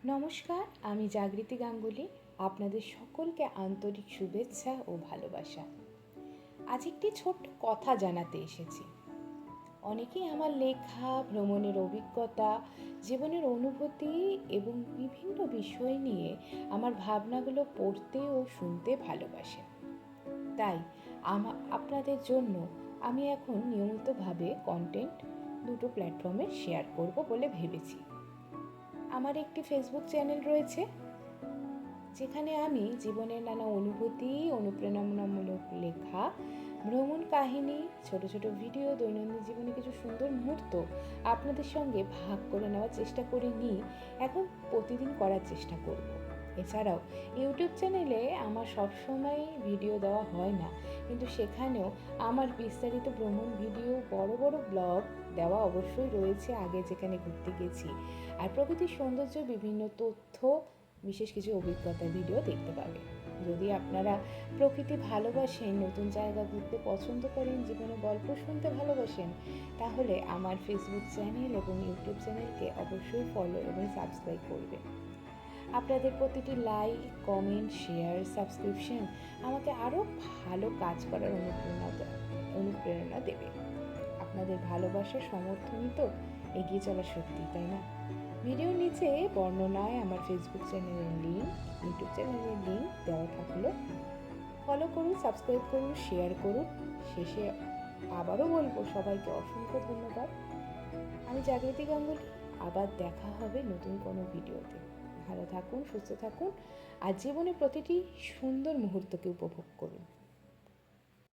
নমস্কার, আমি জাগৃতি গাঙ্গুলি। আপনাদের সকলকে আন্তরিক শুভেচ্ছা ও ভালোবাসা। আজ একটি ছোট্ট কথা জানাতে এসেছি। অনেকেই আমার লেখা, ভ্রমণের অভিজ্ঞতা, জীবনের অনুভূতি এবং বিভিন্ন বিষয় নিয়ে আমার ভাবনাগুলো পড়তে ও শুনতে ভালোবাসে। তাই আপনাদের জন্য আমি এখন নিয়মিতভাবে কন্টেন্ট দুটো প্ল্যাটফর্মে শেয়ার করব বলে ভেবেছি। আমার একটি ফেসবুক চ্যানেল রয়েছে, যেখানে আমি জীবনের নানা অনুভূতি, অনুপ্রেরণামূলক লেখা, ভ্রমণ কাহিনী, ছোট ছোট ভিডিও, দৈনন্দিন জীবনে কিছু সুন্দর মুহূর্ত আপনাদের সঙ্গে ভাগ করে নেওয়ার চেষ্টা করে নিই। এখন প্রতিদিন করার চেষ্টা করব। এছাড়াও ইউটিউব চ্যানেলে আমার সবসময় ভিডিও দেওয়া হয় না, কিন্তু সেখানেও আমার বিস্তারিত ভ্রমণ ভিডিও, বড় বড় ব্লগ দেওয়া অবশ্যই রয়েছে, আগে যেখানে ঘুরতে গেছি, আর প্রকৃতির সৌন্দর্য, বিভিন্ন তথ্য, বিশেষ কিছু অভিজ্ঞতার ভিডিও দেখতে পাবেন। যদি আপনারা প্রকৃতি ভালোবাসেন, নতুন জায়গা ঘুরতে পছন্দ করেন, জীবনে গল্প শুনতে ভালোবাসেন, তাহলে আমার ফেসবুক চ্যানেল এবং ইউটিউব চ্যানেলকে অবশ্যই ফলো এবং সাবস্ক্রাইব করবেন। আপনাদের প্রতিটি লাইক, কমেন্ট, শেয়ার, সাবস্ক্রিপশন আমাকে আরও ভালো কাজ করার অনুপ্রেরণা দেবে। আপনাদের ভালোবাসার সমর্থনই তো এগিয়ে চলার শক্তি, তাই না? ভিডিওর নিচে বর্ণনায় আমার ফেসবুক চ্যানেলের লিঙ্ক, ইউটিউব চ্যানেলের লিঙ্ক দেওয়া থাকলো। ফলো করুন, সাবস্ক্রাইব করুন, শেয়ার করুন। শেষে আবারও বলবো, সবাইকে অসংখ্য ধন্যবাদ। আমি জাগৃতি গাঙ্গুলি। আবার দেখা হবে নতুন কোনো ভিডিওতে। ভালো থাকুন, সুস্থ থাকুন, আর জীবনের প্রতিটি সুন্দর মুহূর্তকে উপভোগ করুন।